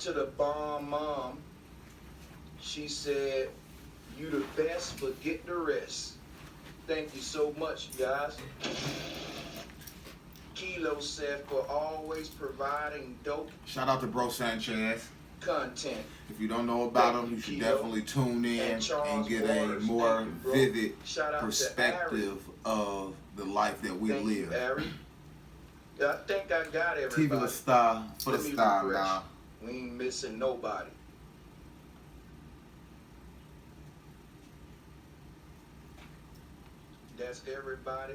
To the bomb mom, she said, "You the best, forget the rest." Thank you so much, guys. Kilo said, "For always providing dope Shout out to Bro Sanchez. content." If you don't know about Thank him, you, you should Kilo. definitely tune in And and Charles get Waters. a more Thank you, bro. vivid Shout out to perspective of the life that we Thank you, live. Ari. I think I got TV everybody. the star for the Let me star refresh. now. We ain't missing nobody. That's everybody.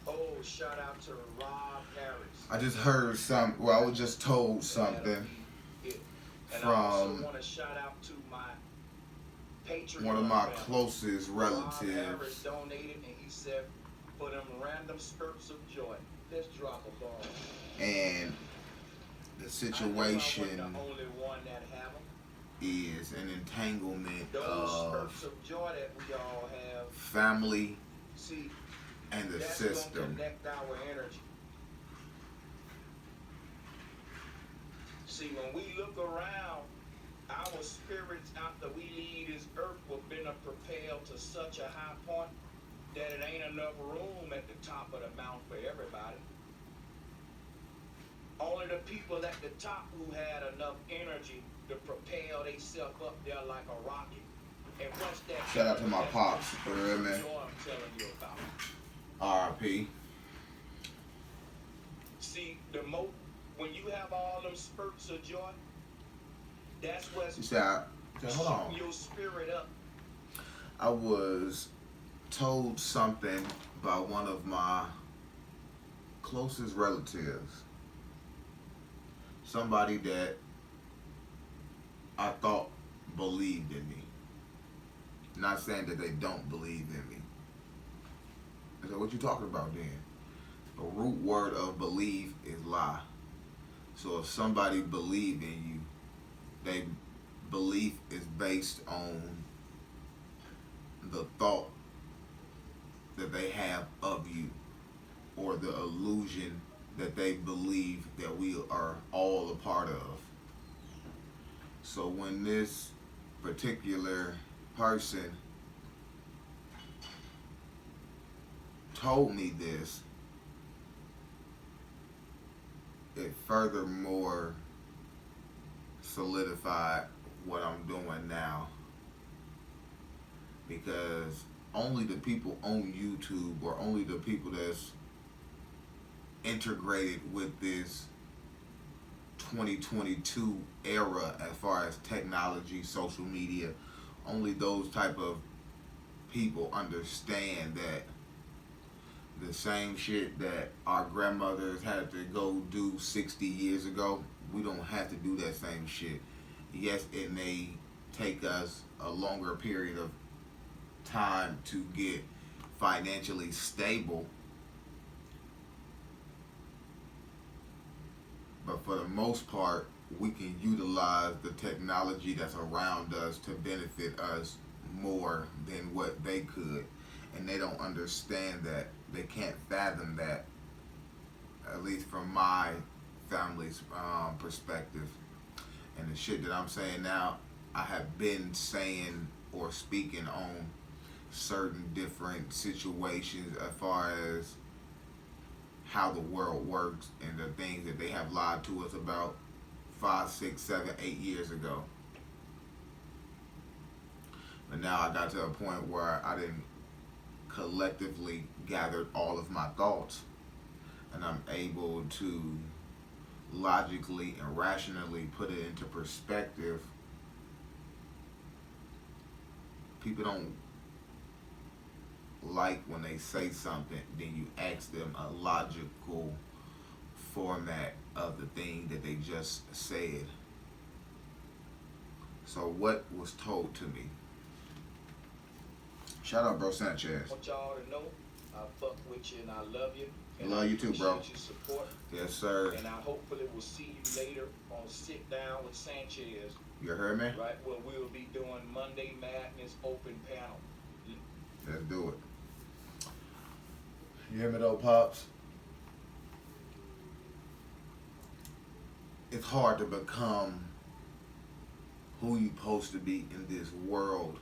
Oh, shout out to Rob Harris. I just heard some. Well, I was just told something That'll be it. And I also from want to shout out to my Patreon one of my family. closest Rob Harris relatives. donated, and he said, "For them random spurts of joy, let's drop a ball." And the situation I know I wasn't the only one that have them. is an entanglement Those of spurts of joy that we all have. family See, and the that's gonna system. connect our energy. See, when we look around, our spirits after we leave this earth will been propelled to such a high point that it ain't enough room at the top of the mountain for everybody. Only the people at the top who had enough energy to propel themselves up there like a rocket. And once that Shout out to my that's pops, the you hear me? joy I'm telling you about. R.I.P. See, when you have all them spurts of joy, that's what's She said, hold on. shooting your spirit up. I was told something by one of my closest relatives. Somebody that I thought believed in me. Not saying that they don't believe in me. I said, what you talking about then? The root word of believe is lie. So if somebody believe in you, they belief is based on the thought that they have of you, or the illusion that they believe that we are all a part of. So when this particular person told me this, it furthermore solidified what I'm doing now, because only the people on YouTube, or only the people that's integrated with this 2022 era as far as technology, social media, only those type of people understand that the same shit that our grandmothers had to go do 60 years ago, we don't have to do that same shit. Yes, it may take us a longer period of time to get financially stable, but for the most part, we can utilize the technology that's around us to benefit us more than what they could. And they don't understand that. They can't fathom that, at least from my family's perspective. And the shit that I'm saying now, I have been saying or speaking on certain different situations as far as how the world works and the things that they have lied to us about 5, 6, 7, 8 years ago. But now I got to a point where I didn't collectively gathered all of my thoughts, and I'm able to logically and rationally put it into perspective. People don't like when they say something, then you ask them a logical format of the thing that they just said. So what was told to me? Shout out, Bro Sanchez. I want y'all to know I fuck with you and I love you. And Love you too, bro. I appreciate your support. Yes, sir. And I hopefully will see you later on Sit Down with Sanchez. You heard me? Right, where we'll be doing Monday Madness open panel. Let's do it. You hear me though, Pops? It's hard to become who you supposed to be in this world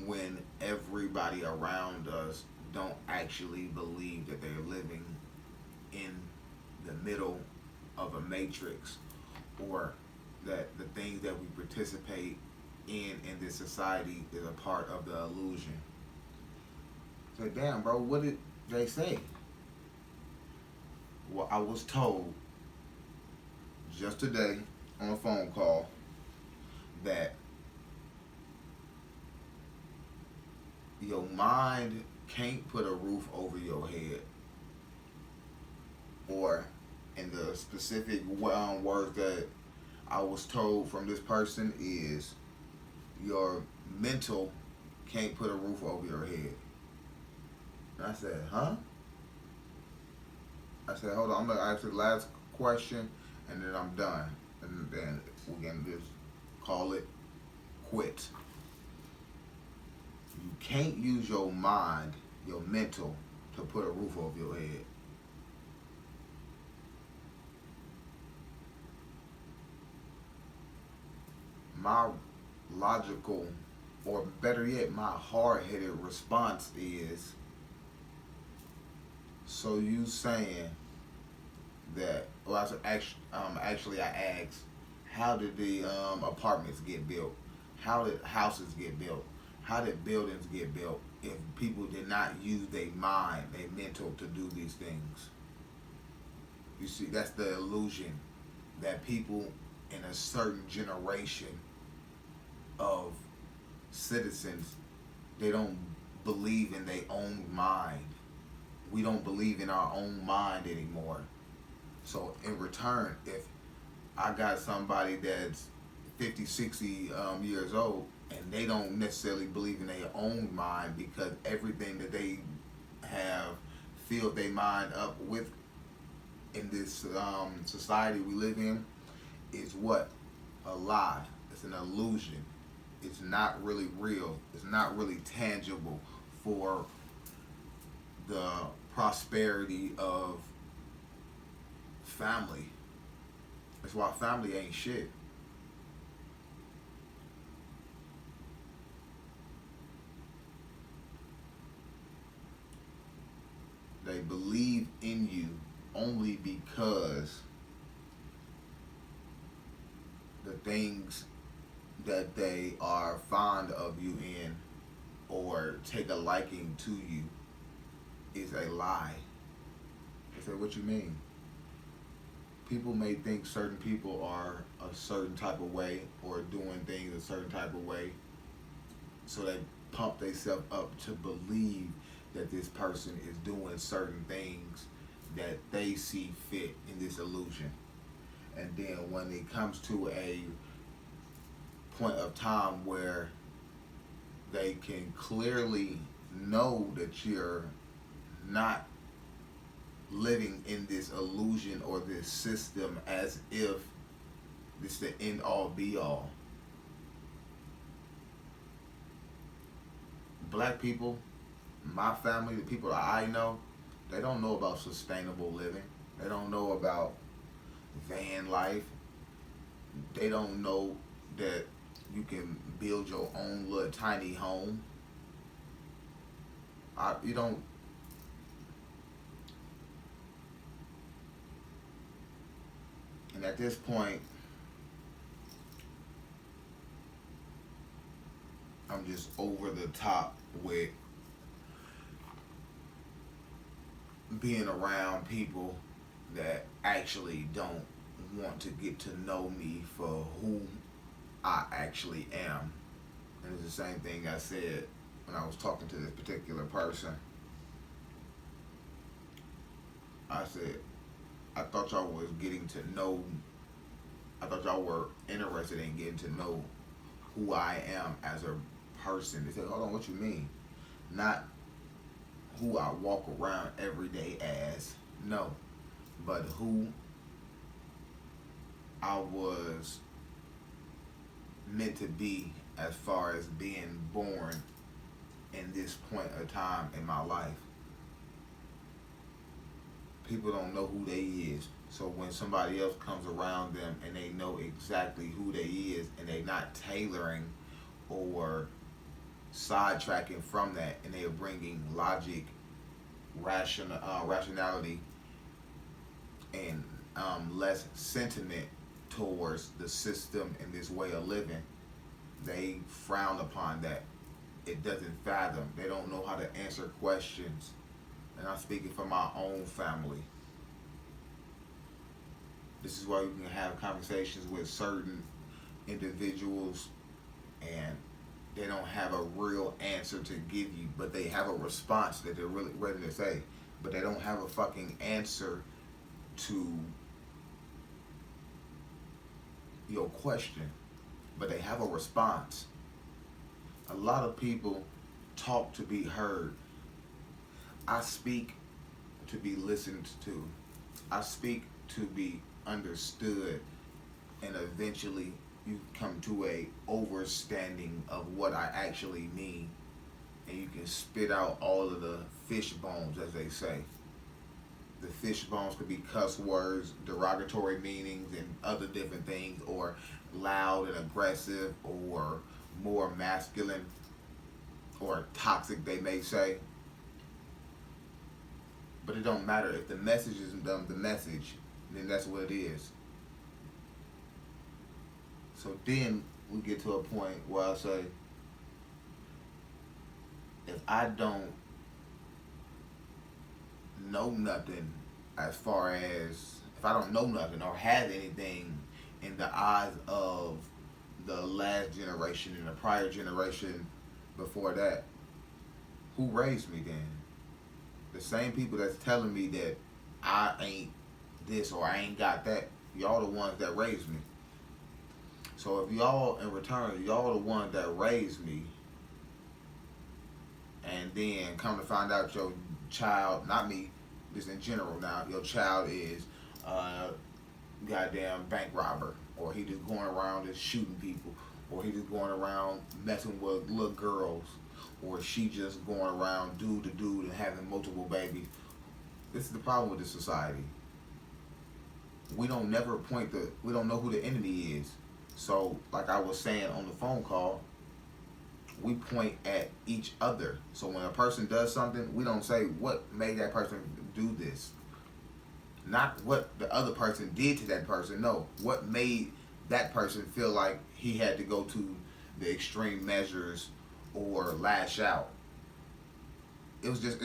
when everybody around us don't actually believe that they're living in the middle of a matrix, or that the things that we participate in this society is a part of the illusion. So damn, bro, what did they say? Well, I was told just today on a phone call that your mind can't put a roof over your head, or in the specific words that I was told from this person is your mental can't put a roof over your head. And I said, huh? I said, hold on, I'm gonna ask the last question and then I'm done. And then we're gonna just call it quits. You can't use your mind, your mental, to put a roof over your head. My logical, or better yet, my hard-headed response is, so you saying that, well, I said, actually I asked, how did the apartments get built? How did houses get built? How did buildings get built if people did not use their mind, their mental to do these things? You see, that's the illusion that people in a certain generation of citizens, they don't believe in their own mind. We don't believe in our own mind anymore. So in return, if I got somebody that's 50, 60 years old and they don't necessarily believe in their own mind, because everything that they have filled their mind up with in this society we live in is what? A lie. It's an illusion. It's not really real. It's not really tangible for the prosperity of family. That's why family ain't shit. They believe in you only because the things that they are fond of you in or take a liking to you is a lie. They say, what you mean? People may think certain people are a certain type of way or doing things a certain type of way, so they pump themselves up to believe that this person is doing certain things that they see fit in this illusion. And then when it comes to a point of time where they can clearly know that you're not living in this illusion or this system as if this is the end all be all. Black people, my family, the people that I know, they don't know about sustainable living. They don't know about van life. They don't know that you can build your own little tiny home. You don't. And at this point, I'm just over the top with being around people that actually don't want to get to know me for who I actually am. And it's the same thing I said when I was talking to this particular person. I said, I thought y'all was getting to know, I thought y'all were interested in getting to know who I am as a person. They said, hold on, what you mean? Not who I walk around every day as, no, but who I was meant to be as far as being born in this point of time in my life. People don't know who they is. So when somebody else comes around them and they know exactly who they is, and they not tailoring or sidetracking from that, and they are bringing logic, rationality, and less sentiment towards the system and this way of living, they frown upon that. It doesn't fathom. They don't know how to answer questions. And I'm speaking for my own family. This is why you can have conversations with certain individuals and they don't have a real answer to give you, but they have a response that they're really ready to say, but they don't have a fucking answer to your question, but they have a response. A lot of people talk to be heard. I speak to be listened to. I speak to be understood, and eventually you come to a overstanding of what I actually mean, and you can spit out all of the fish bones, as they say. The fish bones could be cuss words, derogatory meanings, and other different things, or loud and aggressive, or more masculine, or toxic, they may say. But it don't matter. If the message isn't the message, then that's what it is. So then we get to a point where I say, if I don't know nothing, as far as if I don't know nothing or have anything in the eyes of the last generation and the prior generation before that, who raised me then? The same people that's telling me that I ain't this or I ain't got that, y'all the ones that raised me. So if y'all, in return, y'all the ones that raised me, and then come to find out your child, not me, just in general now, your child is goddamn bank robber, or he just going around just shooting people, or he just going around messing with little girls, or she just going around dude to dude and having multiple babies. This is the problem with this society. We don't never we don't know who the enemy is. So, like I was saying on the phone call, we point at each other. So when a person does something, we don't say what made that person do this. Not what the other person did to that person. No, what made that person feel like he had to go to the extreme measures or lash out. That's just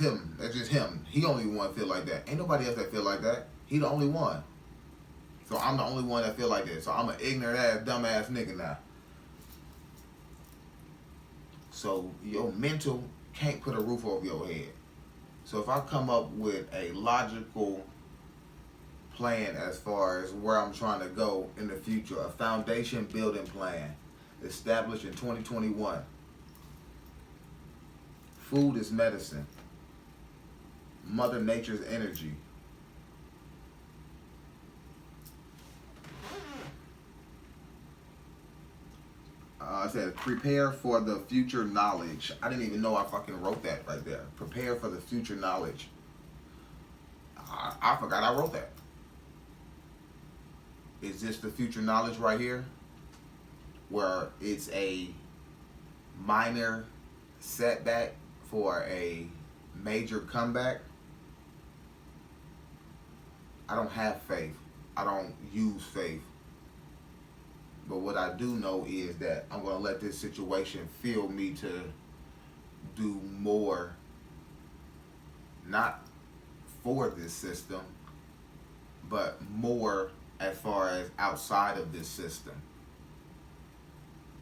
him. That's just him. He only one feel like that. Ain't nobody else that feel like that. He the only one. So I'm the only one that feel like that. So I'm an ignorant ass, dumb ass nigga now. So your mental can't put a roof over your head. So if I come up with a logical plan as far as where I'm trying to go in the future, a foundation building plan established in 2021. Food is medicine. Mother Nature's energy. I said, prepare for the future knowledge. I didn't even know I fucking wrote that right there. Prepare for the future knowledge. I forgot I wrote that. Is this the future knowledge right here? Where it's a minor setback for a major comeback? I don't have faith. I don't use faith. But what I do know is that I'm going to let this situation fuel me to do more, not for this system, but more as far as outside of this system.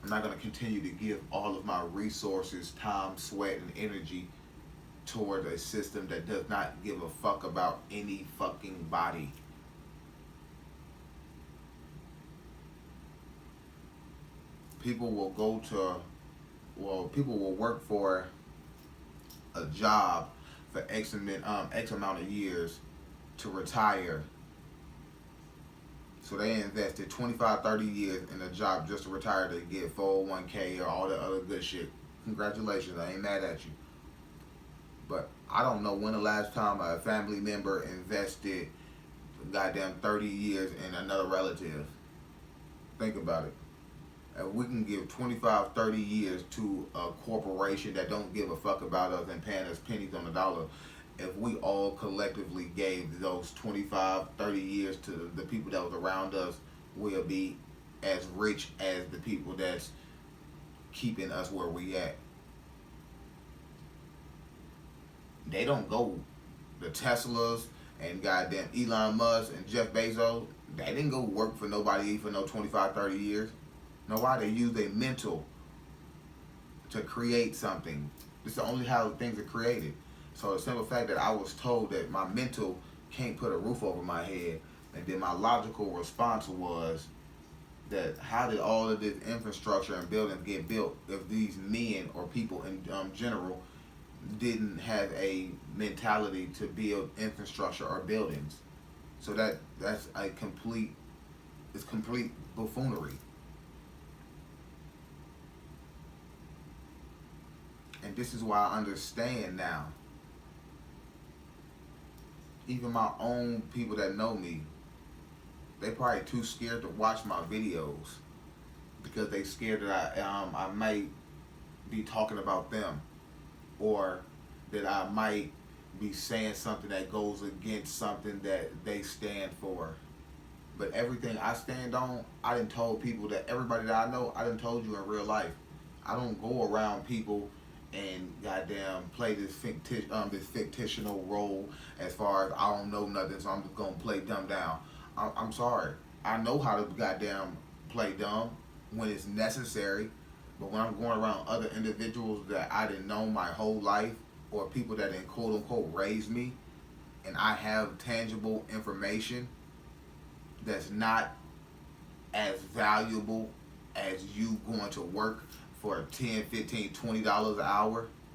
I'm not going to continue to give all of my resources, time, sweat, and energy toward a system that does not give a fuck about any fucking body. People will people will work for a job for X amount of years to retire. So they invested 25, 30 years in a job just to retire to get 401k or all the other good shit. Congratulations, I ain't mad at you. But I don't know when the last time a family member invested goddamn 30 years in another relative. Think about it. If we can give 25, 30 years to a corporation that don't give a fuck about us and paying us pennies on the dollar, if we all collectively gave those 25, 30 years to the people that was around us, we'll be as rich as the people that's keeping us where we at. They don't go, the Teslas and goddamn Elon Musk and Jeff Bezos, they didn't go work for nobody for no 25, 30 years. Know why? They use their mental to create something. This is the only how things are created. So the simple fact that I was told that my mental can't put a roof over my head, and then my logical response was that how did all of this infrastructure and buildings get built if these men or people in general didn't have a mentality to build infrastructure or buildings? So that's a complete buffoonery. And this is why I understand now. Even my own people that know me, they probably too scared to watch my videos because they scared that I might be talking about them, or that I might be saying something that goes against something that they stand for. But everything I stand on, I done told people that everybody that I know, I done told you in real life. I don't go around people and goddamn play this fictional role as far as I don't know nothing, so I'm just gonna play dumb down. I'm sorry. I know how to goddamn play dumb when it's necessary, but when I'm going around other individuals that I didn't know my whole life, or people that didn't quote unquote raise me, and I have tangible information that's not as valuable as you going to work for $10, $15, $20 an hour,